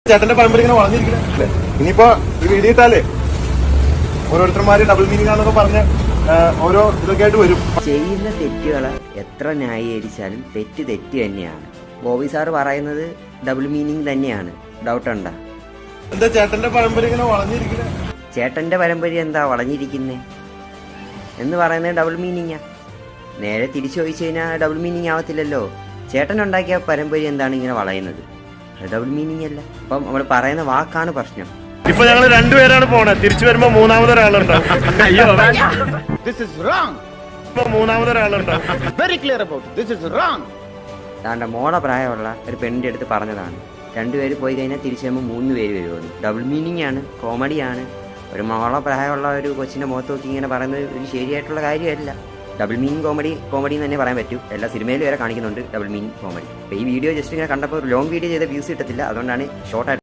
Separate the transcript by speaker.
Speaker 1: ചേട്ടന്റെ പരമ്പര ഇങ്ങനെ വളഞ്ഞിരിക്കണേ. ഇനിയിപ്പോ ഈ വീഡിയിട്ടാലേ ഓരോരുത്തർമാര് ഡബിൾ മീനിങ് ആണെന്നൊക്കെ പറഞ്ഞ് ഓരോ ഇതൊക്കെ ആയിട്ട് വരും.
Speaker 2: ചെയ്യുന്ന തെറ്റുകളെ എത്ര ന്യായീകരിച്ചാലും തെറ്റ് തന്നെയാണ്. ബോബി സാറ് പറയുന്നത് ഡബിൾ മീനിങ് തന്നെയാണ്, ഡൗട്ട് ഉണ്ടാ?
Speaker 1: എന്താ ചേട്ടന്റെ പരമ്പര ഇങ്ങനെ വളഞ്ഞിരിക്കണേ?
Speaker 2: ചേട്ടന്റെ പരമ്പര എന്താ വളഞ്ഞിരിക്കുന്നേ എന്ന് പറയുന്നത് ഡബിൾ മീനിങ്ങാ. നേരെ തിരിച്ചു ചോദിച്ചു കഴിഞ്ഞാൽ ഡബിൾ മീനിങ് ആവത്തില്ലല്ലോ. ചേട്ടൻ ഉണ്ടാക്കിയ പരമ്പര എന്താണ് ഇങ്ങനെ വളയുന്നത്? ഡബിൾ മീനിങ് അല്ല. അപ്പം നമ്മൾ പറയുന്ന വാക്കാണ് പ്രശ്നം.
Speaker 1: ഇപ്പൊ ഞങ്ങൾ രണ്ടുപേരാണ് പോണത്. തിരിച്ചു വരുമ്പോ മൂന്നാമതൊരാളുണ്ടാവും. അയ്യോ, മൂന്നാമതൊരാളുണ്ടാവും.
Speaker 2: താണ്ട മോളെ പ്രായമുള്ള ഒരു പെണ്ണിന്റെ അടുത്ത് പറഞ്ഞതാണ്, രണ്ടുപേര് പോയി കഴിഞ്ഞാൽ തിരിച്ചു വരുമ്പോൾ 3 പേര് വരുമെന്ന്. ഡബിൾ മീനിങ് ആണ്, കോമഡിയാണ്. ഒരു മോളെ പ്രായമുള്ള ഒരു കൊച്ചിന്റെ മുഖത്ത് നോക്കി ഇങ്ങനെ പറയുന്നത് ഒരു ശരിയായിട്ടുള്ള കാര്യമല്ല. ഡബിൾ മീനിങ് കോമഡി എന്ന് തന്നെ പറയാൻ പറ്റൂ. എല്ലാ സിനിമയിൽ വരെ കാണിക്കുന്നുണ്ട് ഡബിൾ മീനിങ് കോമഡി. അപ്പോൾ ഈ വീഡിയോ ജസ്റ്റ് ഇങ്ങനെ കണ്ടപ്പോൾ ഒരു ലോങ് വീഡിയോ ചെയ്ത വ്യൂസ് കിട്ടത്തില്ല, അതുകൊണ്ടാണ് ഷോർട്ട്